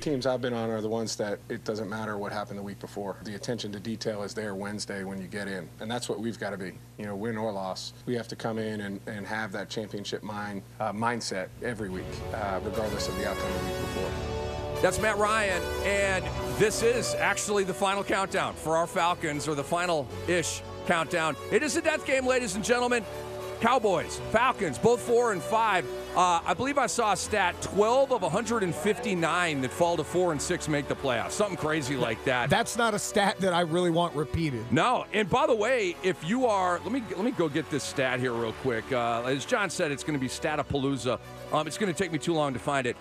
Teams I've been on are the ones that it doesn't matter what happened the week before. The attention to detail is there Wednesday when you get in, and that's what we've got to be. You know, win or loss, we have to come in and have that championship mindset every week, regardless of the outcome the week before. That's Matt Ryan, and this is actually the final countdown for our Falcons, or the final-ish countdown. It is a death game, ladies and gentlemen. Cowboys, Falcons, both 4-5. I believe I saw a stat, 12 of 159 that fall to 4-6 make the playoffs. Something crazy like that. That's not a stat that I really want repeated. No, and by the way, if you are, let me go get this stat here real quick. As John said, it's going to be Statapalooza. It's going to take me too long to find it.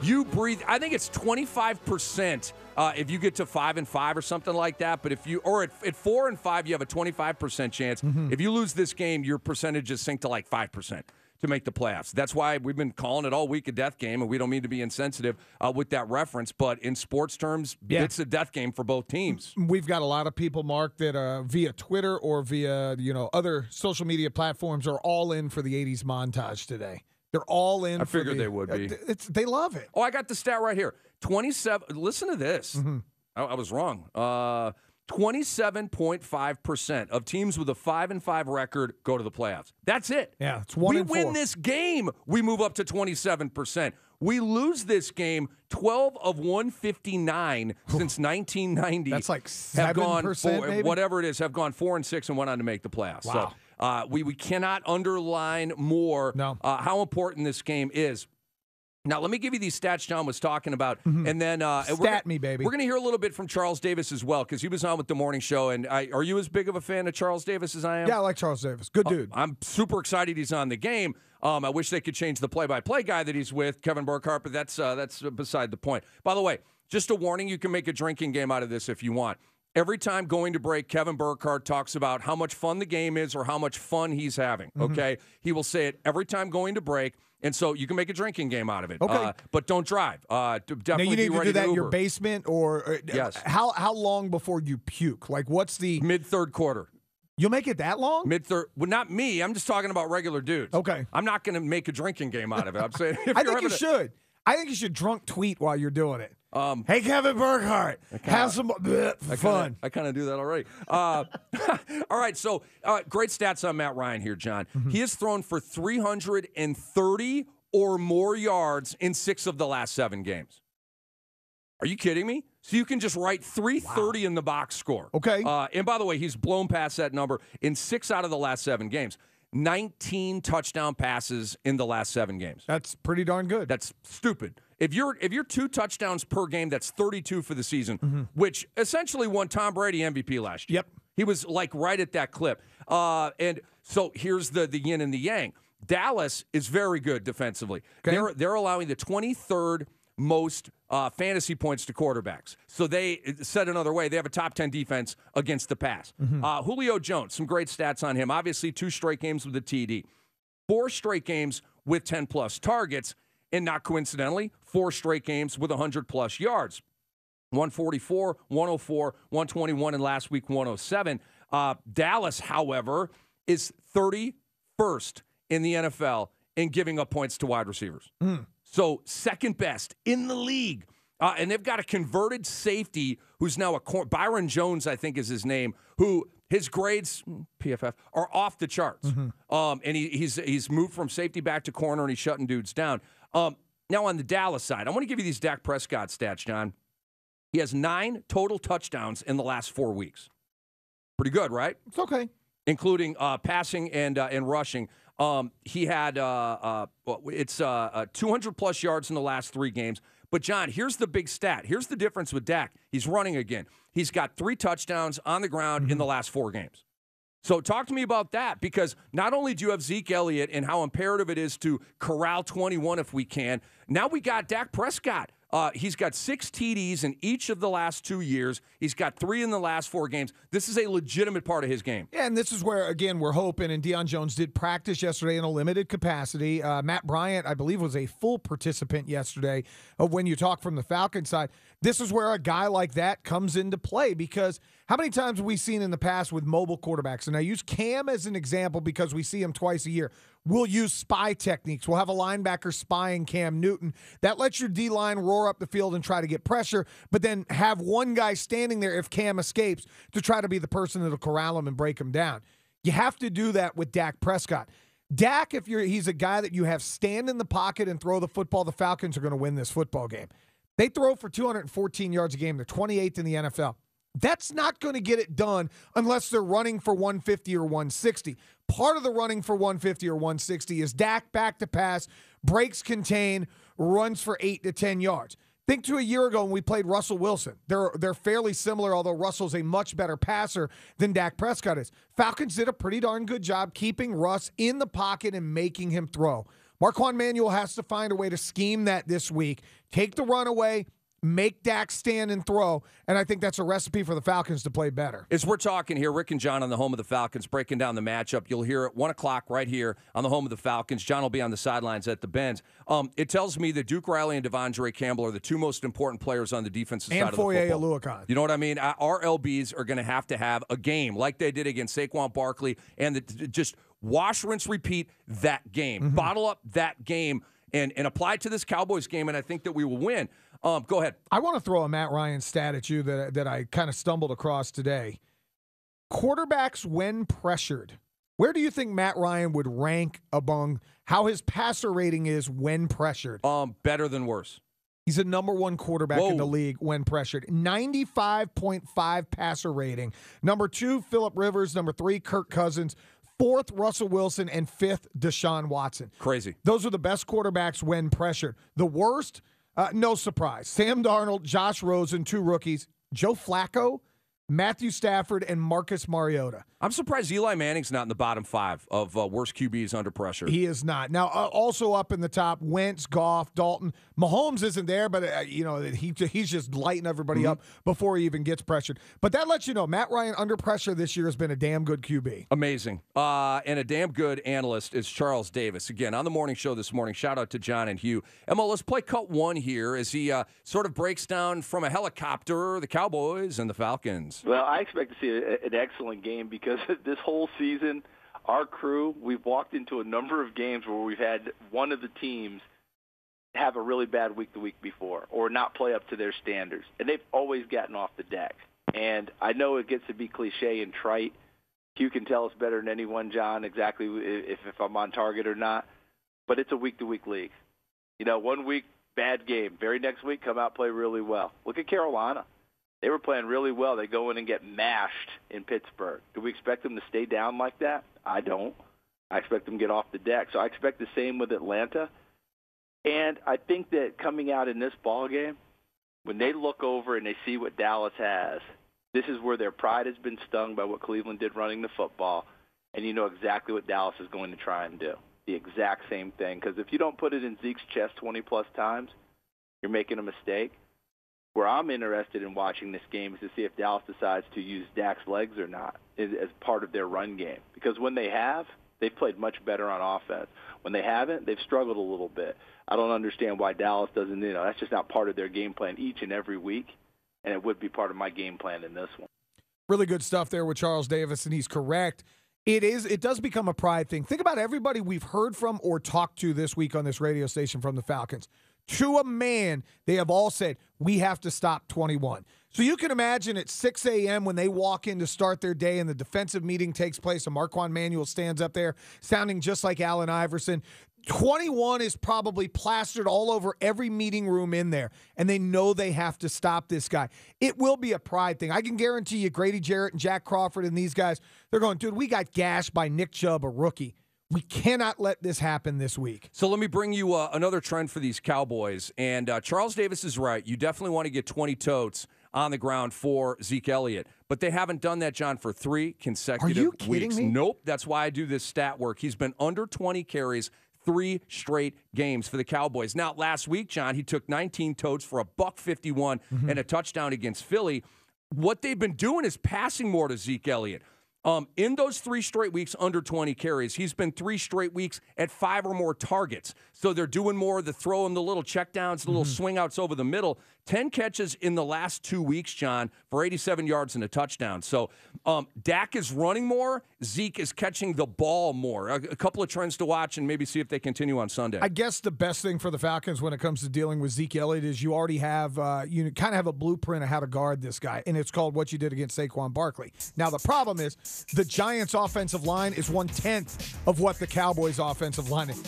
You breathe, I think it's 25%. If you get to 5-5 or something like that, but if you, or at 4-5, you have a 25% chance. If you lose this game, your percentages sink to like 5% to make the playoffs. That's why we've been calling it all week a death game, and we don't mean to be insensitive with that reference, but in sports terms, it's a death game for both teams. We've got a lot of people, Mark, that via Twitter or via other social media platforms are all in for the 80s montage today. They're all in. I figured they would be. They love it. Oh, I got the stat right here. 27. Listen to this. I was wrong. 27.5% of teams with a 5-5 record go to the playoffs. That's it. Yeah, it's 1 in 4. We win this game, we move up to 27%. We lose this game, 12 of 159 since 1990. That's like 7%, maybe? Whatever it is, have gone 4-6 and went on to make the playoffs. Wow. So we cannot underline more how important this game is. Now, let me give you these stats John was talking about, and then me, baby. We're going to hear a little bit from Charles Davis as well, because he was on with the morning show. And are you as big of a fan of Charles Davis as I am? Yeah, I like Charles Davis. Good dude. I'm super excited he's on the game. I wish they could change the play-by-play guy that he's with, Kevin Burkhardt, but that's beside the point. By the way, just a warning: you can make a drinking game out of this if you want. Every time going to break, Kevin Burkhardt talks about how much fun the game is or how much fun he's having, okay? He will say it every time going to break, and so you can make a drinking game out of it. Okay. But don't drive. Definitely now, you need to do that in your Uber. basement, or yes. How long before you puke? Like, what's the... Mid-third quarter. You'll make it that long? Mid-third. Well, not me. I'm just talking about regular dudes. Okay. I'm not going to make a drinking game out of it. I'm saying I think you should. I think you should drunk tweet while you're doing it. Hey, Kevin Burkhardt, have some fun. I kind of do that already. All right, so great stats on Matt Ryan here, John. He has thrown for 330 or more yards in 6 of the last 7 games. Are you kidding me? So you can just write 330 in the box score. Okay. And by the way, he's blown past that number in 6 out of the last 7 games. 19 touchdown passes in the last 7 games. That's pretty darn good. That's stupid. If you're 2 touchdowns per game, that's 32 for the season, which essentially won Tom Brady MVP last year. Yep. He was like right at that clip. And so here's the yin and the yang. Dallas is very good defensively. Okay. They're allowing the 23rd most fantasy points to quarterbacks. So they, said another way, they have a top 10 defense against the pass. Julio Jones, some great stats on him. Obviously, 2 straight games with a TD. 4 straight games with 10-plus targets. And not coincidentally, 4 straight games with 100-plus yards. 144, 104, 121, and last week 107. Dallas, however, is 31st in the NFL in giving up points to wide receivers. So second best in the league. And they've got a converted safety who's now Byron Jones, I think is his name, who his grades, PFF, are off the charts. And he's moved from safety back to corner, and he's shutting dudes down. Now on the Dallas side, I want to give you these Dak Prescott stats, John. He has 9 total touchdowns in the last 4 weeks. Pretty good, right? It's okay. Including passing and rushing. He had 200-plus yards in the last 3 games. But, John, here's the big stat. Here's the difference with Dak. He's running again. He's got 3 touchdowns on the ground in the last 4 games. So talk to me about that, because not only do you have Zeke Elliott and how imperative it is to corral 21 if we can, now we got Dak Prescott. He's got 6 TDs in each of the last 2 years. He's got 3 in the last 4 games. This is a legitimate part of his game. Yeah, and this is where, again, we're hoping, and Deion Jones did practice yesterday in a limited capacity. Matt Bryant, I believe, was a full participant yesterday. When you talk from the Falcons side, this is where a guy like that comes into play, because How many times have we seen in the past with mobile quarterbacks? And I use Cam as an example because we see him twice a year. We'll use spy techniques. We'll have a linebacker spying Cam Newton. That lets your D-line roar up the field and try to get pressure, but then have one guy standing there if Cam escapes to try to be the person that'll corral him and break him down. You have to do that with Dak Prescott. Dak, he's a guy that you have stand in the pocket and throw the football, the Falcons are going to win this football game. They throw for 214 yards a game. They're 28th in the NFL. That's not going to get it done unless they're running for 150 or 160. Part of the running for 150 or 160 is Dak back to pass, breaks contain, runs for 8 to 10 yards. Think to a year ago when we played Russell Wilson. They're fairly similar, although Russell's a much better passer than Dak Prescott is. Falcons did a pretty darn good job keeping Russ in the pocket and making him throw. Marquand Manuel has to find a way to scheme that this week. Take the run away, make Dak stand and throw, and I think that's a recipe for the Falcons to play better. As we're talking here, Rick and John on the home of the Falcons breaking down the matchup. You'll hear at 1 o'clock right here on the home of the Falcons. John will be on the sidelines at the Benz. It tells me that Duke Riley and Devondre Campbell are the two most important players on the defensive side of the football. And Foye Oluokun. You know what I mean? Our LBs are going to have a game like they did against Saquon Barkley and just wash, rinse, repeat that game. Mm-hmm. Bottle up that game and apply it to this Cowboys game, and I think that we will win. Go ahead. I want to throw a Matt Ryan stat at you that I kind of stumbled across today. Quarterbacks when pressured. Where do you think Matt Ryan would rank among how his passer rating is when pressured? Better than worse. He's a number one quarterback in the league when pressured. 95.5 passer rating. Number 2, Phillip Rivers. Number 3, Kirk Cousins. 4th, Russell Wilson. And 5th, Deshaun Watson. Crazy. Those are the best quarterbacks when pressured. The worst, no surprise. Sam Darnold, Josh Rosen, 2 rookies. Joe Flacco, Matthew Stafford, and Marcus Mariota. I'm surprised Eli Manning's not in the bottom 5 of worst QBs under pressure. He is not. Now, also up in the top, Wentz, Goff, Dalton. Mahomes isn't there, but he's just lighting everybody up before he even gets pressured. But that lets you know, Matt Ryan under pressure this year has been a damn good QB. Amazing. And a damn good analyst is Charles Davis. Again, on the morning show this morning, shout out to John and Hugh. Emma, let's play cut 1 here as he sort of breaks down from a helicopter the Cowboys and the Falcons. Well, I expect to see an excellent game because this whole season, our crew, we've walked into a number of games where we've had one of the teams have a really bad week the week before or not play up to their standards, and they've always gotten off the deck. And I know it gets to be cliche and trite. You can tell us better than anyone, John, exactly if I'm on target or not, but it's a week-to-week league. You know, 1 week, bad game. Very next week, come out, play really well. Look at Carolina. They were playing really well. They go in and get mashed in Pittsburgh. Do we expect them to stay down like that? I don't. I expect them to get off the deck. So I expect the same with Atlanta. And I think that coming out in this ballgame, when they look over and they see what Dallas has, this is where their pride has been stung by what Cleveland did running the football, and you know exactly what Dallas is going to try and do. The exact same thing. Because if you don't put it in Zeke's chest 20-plus times, you're making a mistake. Where I'm interested in watching this game is to see if Dallas decides to use Dak's legs or not as part of their run game. Because when they have, they've played much better on offense. When they haven't, they've struggled a little bit. I don't understand why Dallas doesn't, that's just not part of their game plan each and every week, and it would be part of my game plan in this one. Really good stuff there with Charles Davis, and he's correct. It does become a pride thing. Think about everybody we've heard from or talked to this week on this radio station from the Falcons. To a man, they have all said, we have to stop 21. So you can imagine at 6 a.m. when they walk in to start their day and the defensive meeting takes place and Marquand Manuel stands up there sounding just like Allen Iverson. 21 is probably plastered all over every meeting room in there, and they know they have to stop this guy. It will be a pride thing. I can guarantee you Grady Jarrett and Jack Crawford and these guys, they're going, dude, we got gashed by Nick Chubb, a rookie. We cannot let this happen this week. So let me bring you another trend for these Cowboys. And Charles Davis is right. You definitely want to get 20 totes on the ground for Zeke Elliott. But they haven't done that, John, for 3 consecutive weeks. Are you kidding me? Nope. That's why I do this stat work. He's been under 20 carries 3 straight games for the Cowboys. Now, last week, John, he took 19 totes for $151 and a touchdown against Philly. What they've been doing is passing more to Zeke Elliott. In those 3 straight weeks under 20 carries, he's been 3 straight weeks at 5 or more targets. So they're doing more of the throw him the little checkdowns, the little swing outs over the middle. 10 catches in the last 2 weeks, John, for 87 yards and a touchdown. So Dak is running more. Zeke is catching the ball more. A couple of trends to watch and maybe see if they continue on Sunday. I guess the best thing for the Falcons when it comes to dealing with Zeke Elliott is you already have you kind of have a blueprint of how to guard this guy, and it's called what you did against Saquon Barkley. Now, the problem is the Giants' offensive line is 1/10 of what the Cowboys' offensive line is.